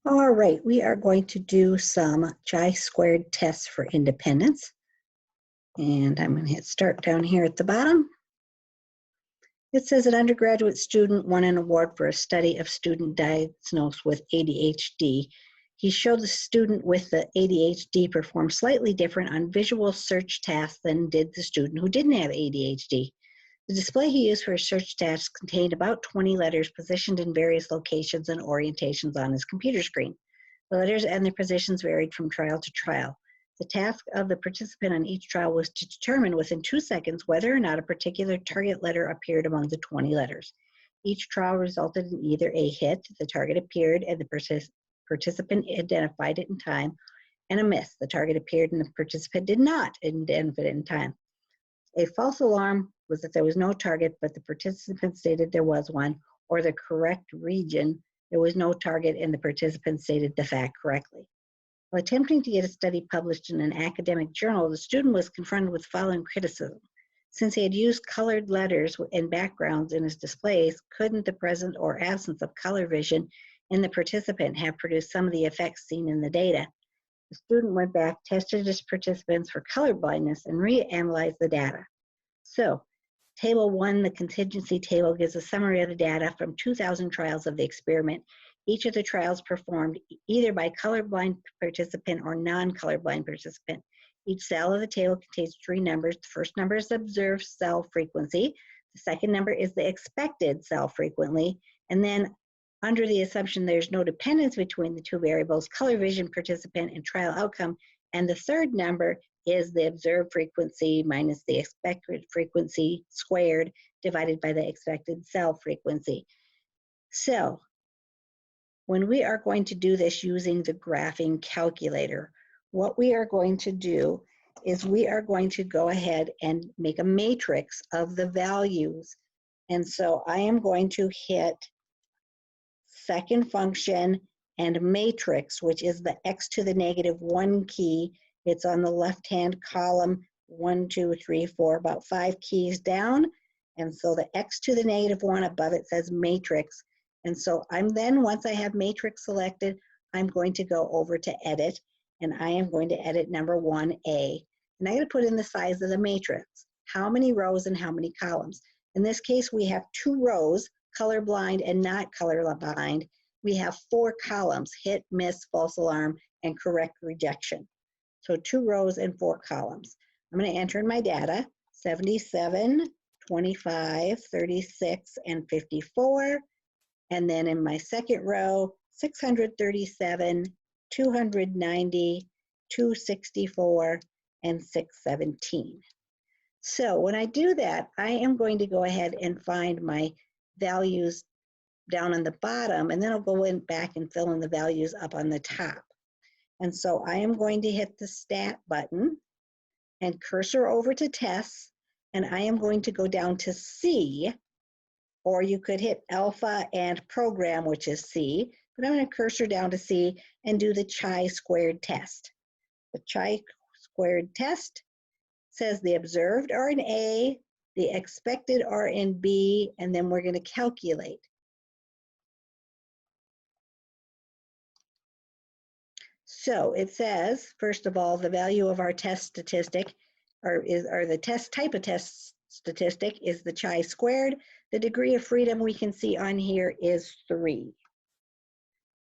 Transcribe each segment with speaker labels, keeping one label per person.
Speaker 1: All right, we are going to do some chi-squared tests for independence. And I'm going to hit start down here at the bottom. It says an undergraduate student won an award for a study of student diagnosed with ADHD. He showed the student with the ADHD performed slightly different on visual search tasks than did the student who didn't have ADHD. The display he used for his search tasks contained about 20 letters positioned in various locations and orientations on his computer screen. The letters and their positions varied from trial to trial. The task of the participant on each trial was to determine within 2 seconds whether or not a particular target letter appeared among the 20 letters. Each trial resulted in either a hit, the target appeared and the participant identified it in time, and a miss, the target appeared and the participant did not identify it in time. A false alarm was that there was no target, but the participant stated there was one, or the correct region, there was no target, and the participant stated the fact correctly. While attempting to get a study published in an academic journal, the student was confronted with following criticism. Since he had used colored letters and backgrounds in his displays, couldn't the presence or absence of color vision in the participant have produced some of the effects seen in the data? The student went back, tested his participants for color blindness, and reanalyzed the data. So, Table 1, the contingency table, gives a summary of the data from 2,000 trials of the experiment. Each of the trials performed either by colorblind participant or non-colorblind participant. Each cell of the table contains 3 numbers. The first number is the observed cell frequency. The second number is the expected cell frequency. And then under the assumption there's no dependence between the two variables, color vision participant and trial outcome. And the third number is the observed frequency minus the expected frequency squared divided by the expected cell frequency. So when we are going to do this using the graphing calculator, what we are going to do is we are going to go ahead and make a matrix of the values. And so I am going to hit second function and matrix, which is the x to the negative 1 key. It's on the left-hand column, 1, 2, 3, 4, about 5 keys down. And so the x to the negative 1 above it says matrix. And so I'm then, once I have matrix selected, I'm going to go over to edit, and I am going to edit number 1A. And I'm going to put in the size of the matrix, how many rows and how many columns. In this case, we have 2 rows, colorblind and not colorblind. We have 4 columns, hit, miss, false alarm, and correct rejection. So 2 rows and 4 columns. I'm going to enter in my data, 77, 25, 36, and 54. And then in my second row, 637, 290, 264, and 617. So when I do that, I am going to go ahead and find my values down on the bottom, and then I'll go in back and fill in the values up on the top. And so I am going to hit the stat button and cursor over to tests, and I am going to go down to C, or you could hit alpha and program, which is C, but I'm going to cursor down to C and do the chi-squared test. The chi-squared test says the observed are in A, the expected are in B, and then we're going to calculate. So it says, first of all, the value of our test statistic, or the test type of test statistic is the chi-squared. The degree of freedom we can see on here is 3.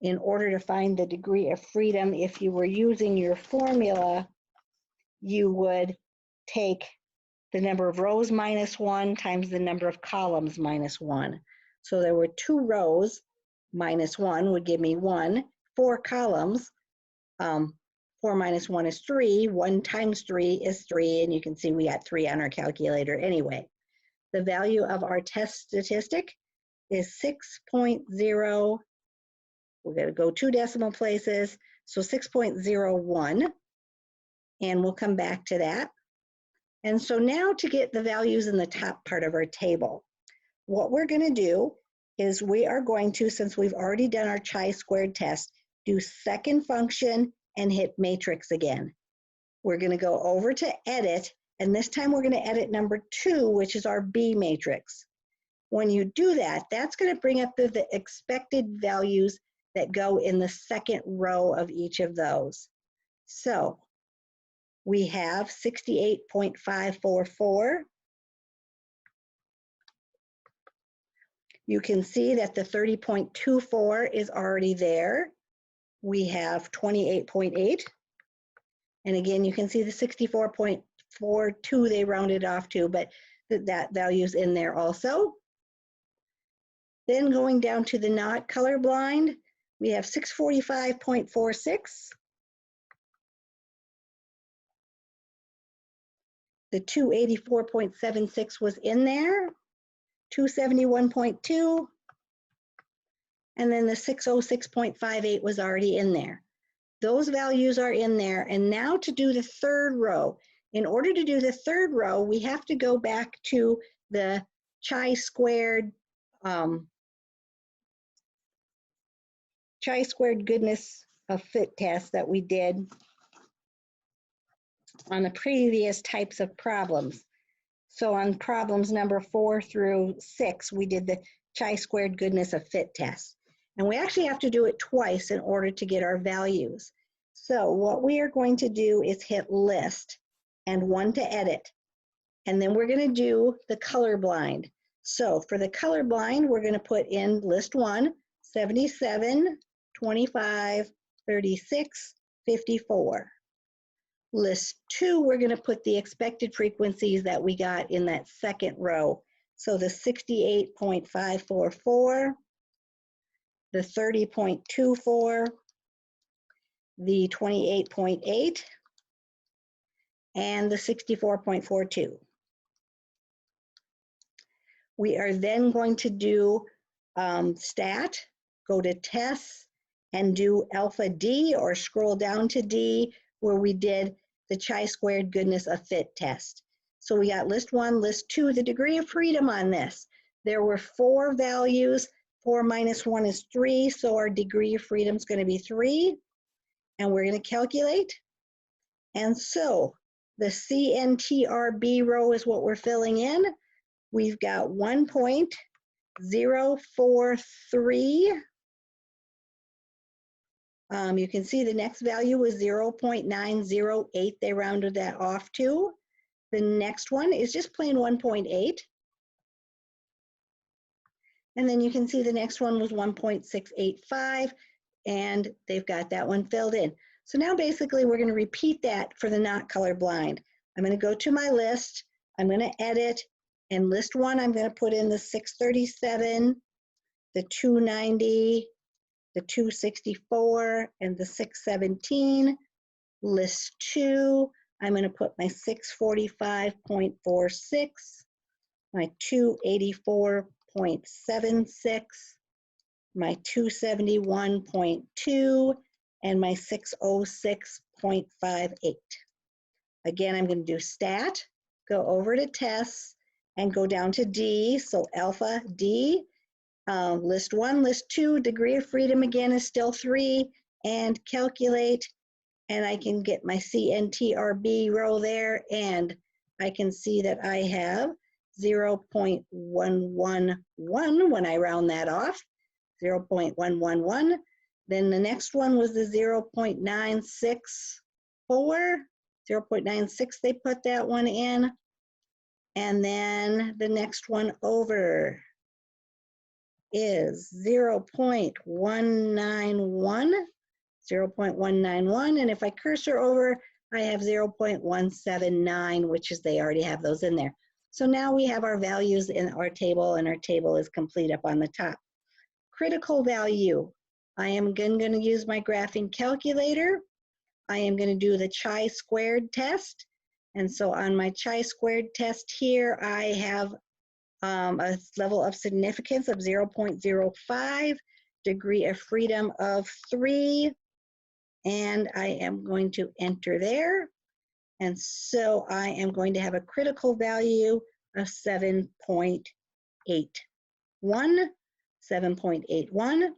Speaker 1: In order to find the degree of freedom, if you were using your formula, you would take the number of rows minus 1 times the number of columns minus 1. So there were 2 rows minus 1 would give me 1, 4 columns. 4 minus 1 is 3, 1 times 3 is 3, and you can see we got 3 on our calculator anyway. The value of our test statistic is 6.0, we're going to go 2 decimal places, so 6.01, and we'll come back to that. And so now to get the values in the top part of our table, what we're going to do is we are going to, since we've already done our chi-squared test, do second function and hit matrix again. We're going to go over to edit, and this time we're going to edit number 2, which is our B matrix. When you do that, that's going to bring up the expected values that go in the second row of each of those. So we have 68.544. You can see that the 30.24 is already there. We have 28.8. And again, you can see the 64.42 they rounded off to, but that value's in there also. Then going down to the not colorblind, we have 645.46. The 284.76 was in there, 271.2, and then the 606.58 was already in there. Those values are in there. And now to do the third row. In order to do the third row, we have to go back to the chi-squared goodness of fit test that we did on the previous types of problems. So on problems number 4 through 6, we did the chi-squared goodness of fit test. And we actually have to do it twice in order to get our values. So what we are going to do is hit list and 1 to edit. And then we're going to do the colorblind. So for the colorblind, we're going to put in list 1, 77, 25, 36, 54. List 2, we're going to put the expected frequencies that we got in that second row. So the 68.544, the 30.24, the 28.8, and the 64.42. We are then going to do stat, go to tests, and do alpha D, or scroll down to D, where we did the chi-squared goodness of fit test. So we got list 1, list 2, the degree of freedom on this. There were 4 values. 4 minus 1 is 3, so our degree of freedom is going to be 3. And we're going to calculate. And so the CNTRB row is what we're filling in. We've got 1.043. You can see the next value was 0.908. They rounded that off to. The next one is just plain 1.8. And then you can see the next one was 1.685, and they've got that one filled in. So now basically we're going to repeat that for the not colorblind. I'm going to go to my list, I'm going to edit, and list 1 I'm going to put in the 637, the 290, the 264, and the 617. List 2, I'm going to put my 645.46, my 284.76, my 271.2, and my 606.58. Again, I'm going to do stat, go over to tests, and go down to D, so alpha D. List 1, list 2, degree of freedom again is still 3, and calculate, and I can get my CNTRB row there, and I can see that I have 0.111 when I round that off, 0.111. Then the next one was the 0.964, 0.96 they put that one in. And then the next one over is 0.191, 0.191. And if I cursor over, I have 0.179, which is they already have those in there. So now we have our values in our table, and our table is complete up on the top. Critical value. I am going to use my graphing calculator. I am going to do the chi-squared test. And so on my chi-squared test here, I have a level of significance of 0.05, degree of freedom of 3, and I am going to enter there. And so I am going to have a critical value of 7.81, 7.81.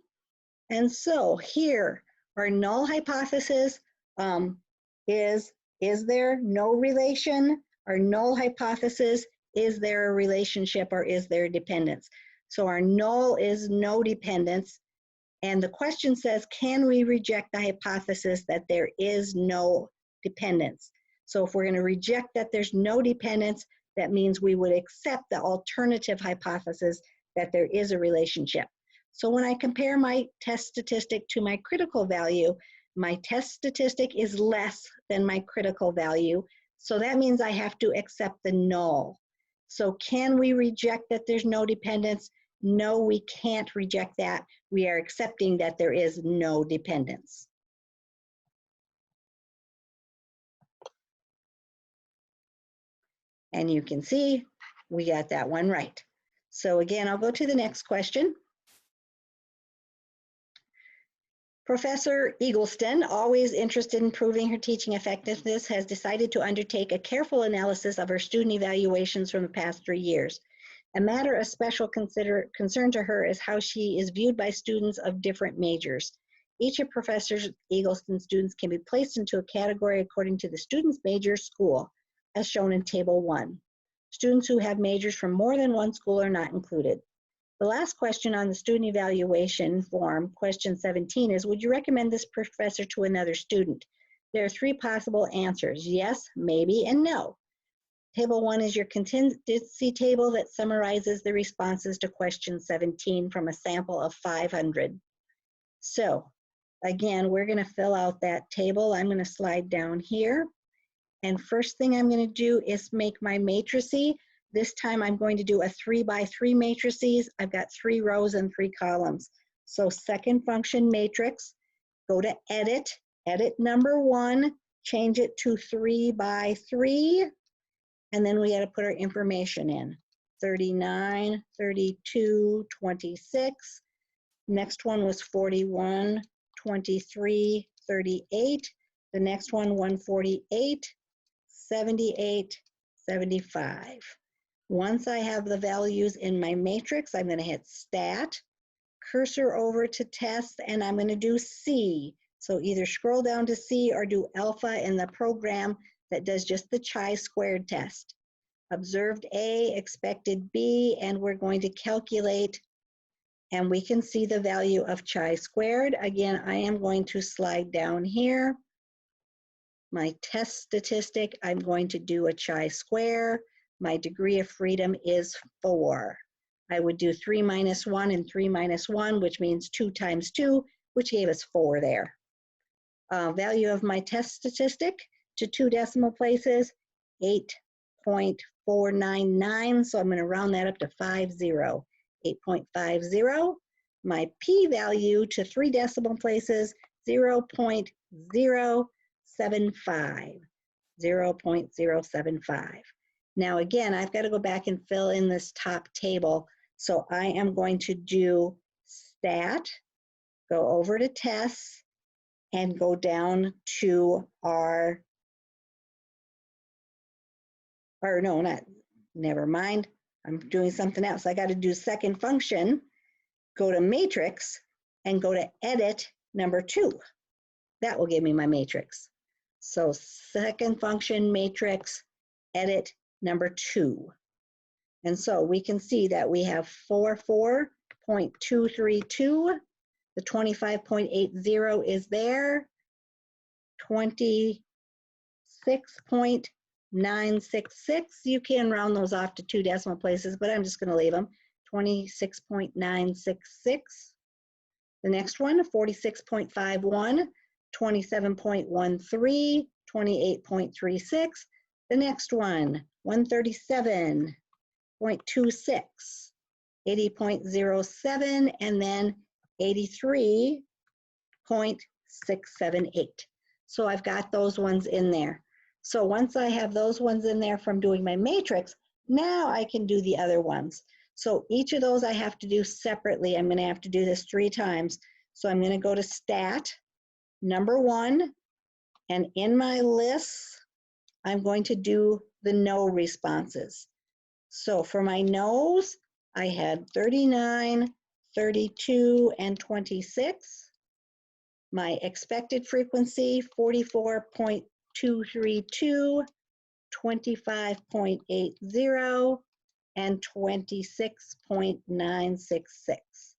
Speaker 1: And so here, our null hypothesis is there no relation? Our null hypothesis, is there a relationship or is there dependence? So our null is no dependence. And the question says, can we reject the hypothesis that there is no dependence? So if we're going to reject that there's no dependence, that means we would accept the alternative hypothesis that there is a relationship. So when I compare my test statistic to my critical value, my test statistic is less than my critical value. So that means I have to accept the null. So can we reject that there's no dependence? No, we can't reject that. We are accepting that there is no dependence. And you can see we got that one right. So again, I'll go to the next question. Professor Eagleston, always interested in improving her teaching effectiveness, has decided to undertake a careful analysis of her student evaluations from the past 3 years. A matter of special concern to her is how she is viewed by students of different majors. Each of Professor Eagleston's students can be placed into a category according to the student's major school, as shown in Table 1. Students who have majors from more than one school are not included. The last question on the student evaluation form, question 17, is, would you recommend this professor to another student? There are 3 possible answers: yes, maybe, and no. Table 1 is your contingency table that summarizes the responses to question 17 from a sample of 500. So again, we're going to fill out that table. I'm going to slide down here. And first thing I'm going to do is make my matrices. This time I'm going to do a 3x3 matrices. I've got 3 rows and 3 columns. So second function matrix, go to edit, edit number 1, change it to 3x3, and then we got to put our information in. 39, 32, 26. Next one was 41, 23, 38. The next one, 148, 78, 75. Once I have the values in my matrix, I'm going to hit Stat, cursor over to Test, and I'm going to do C. So either scroll down to C or do alpha in the program that does just the chi-squared test. Observed A, expected B, and we're going to calculate, and we can see the value of chi-squared. Again, I am going to slide down here. My test statistic, I'm going to do a chi-square. My degree of freedom is 4. I would do 3 minus 1 and 3 minus 1, which means 2 times 2, which gave us 4 there. Value of my test statistic to 2 decimal places, 8.499. So I'm going to round that up to 50, 8.50. My p-value to 3 decimal places, 0.075, 0.075. Now again, I've got to go back and fill in this top table. So I am going to do Stat, go over to Tests, and go down to our, or no, not, never mind. I'm doing something else. I got to do second function, go to Matrix, and go to Edit number 2. That will give me my matrix. So second function matrix, edit number 2. And so we can see that we have 44.232. The 25.80 is there. 26.966. You can round those off to 2 decimal places, but I'm just going to leave them. 26.966. The next one, 46.51. 27.13, 28.36. The next one, 137.26, 80.07, and then 83.678. So I've got those ones in there. So once I have those ones in there from doing my matrix, now I can do the other ones. So each of those I have to do separately. I'm going to have to do this 3 times. So I'm going to go to Stat, number 1, and in my lists, I'm going to do the no responses. So for my no's, I had 39, 32, and 26. My expected frequency, 44.232, 25.80, and 26.966.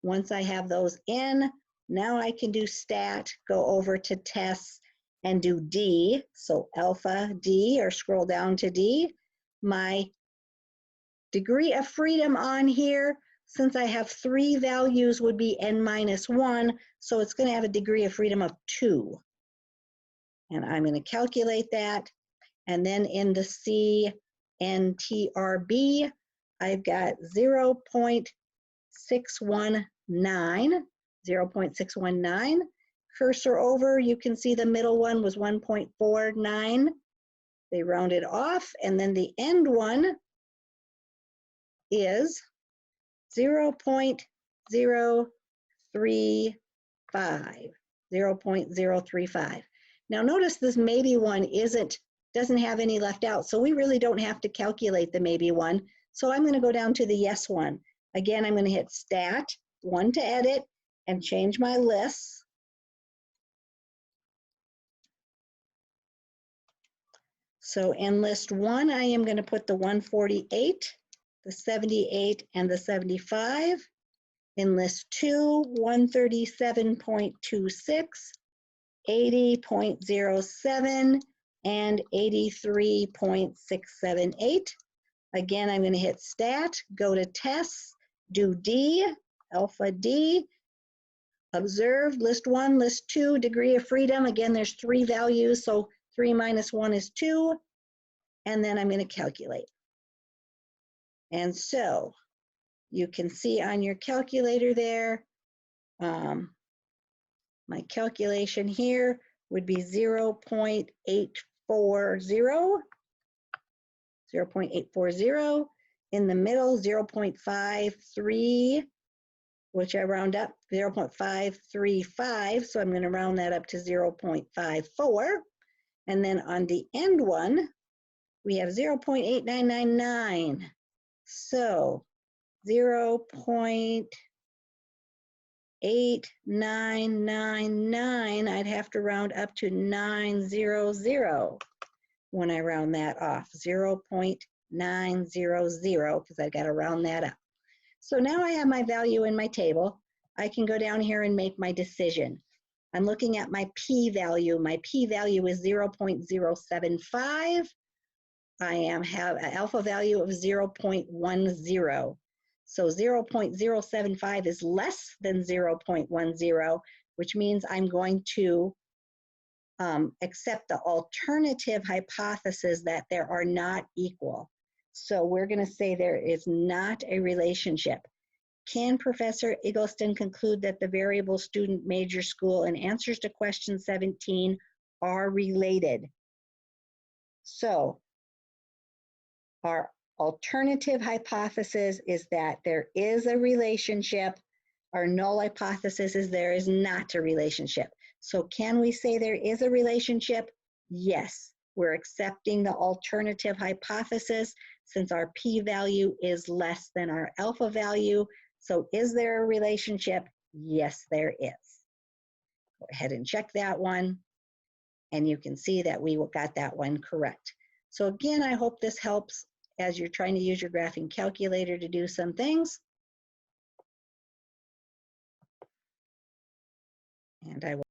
Speaker 1: Once I have those in, now I can do stat, go over to tests, and do D. So alpha D, or scroll down to D. My degree of freedom on here, since I have 3 values, would be n minus 1. So it's going to have a degree of freedom of 2. And I'm going to calculate that. And then in the CNTRB, I've got 0.619, 0.619. Cursor over, you can see the middle one was 1.49. They rounded off, and then the end one is 0.035, 0.035. Now notice this maybe one doesn't have any left out, so we really don't have to calculate the maybe one. So I'm going to go down to the yes one. Again, I'm going to hit stat, 1 to edit, and change my lists. So in list 1, I am going to put the 148, the 78, and the 75. In list 2, 137.26, 80.07, and 83.678. Again, I'm going to hit stat, go to tests, do D, alpha D, observe, list 1, list 2, degree of freedom. Again, there's 3 values, so 3 minus 1 is 2, and then I'm going to calculate. And so you can see on your calculator there, my calculation here would be 0.840, 0.840. In the middle, 0.53, which I round up, 0.535. So I'm going to round that up to 0.54. And then on the end one, we have 0.8999. So 0.8999, I'd have to round up to 900 when I round that off, 0.900, because I got to round that up. So now I have my value in my table. I can go down here and make my decision. I'm looking at my p-value. My p-value is 0.075. I have an alpha value of 0.10. So 0.075 is less than 0.10, which means I'm going to accept the alternative hypothesis that there are not equal. So we're going to say there is not a relationship. Can Professor Eggleston conclude that the variable, student, major, school, and answers to question 17 are related? So our alternative hypothesis is that there is a relationship. Our null hypothesis is there is not a relationship. So can we say there is a relationship? Yes, we're accepting the alternative hypothesis since our p-value is less than our alpha value. So is there a relationship? Yes, there is. Go ahead and check that one. And you can see that we got that one correct. So again, I hope this helps as you're trying to use your graphing calculator to do some things. And I will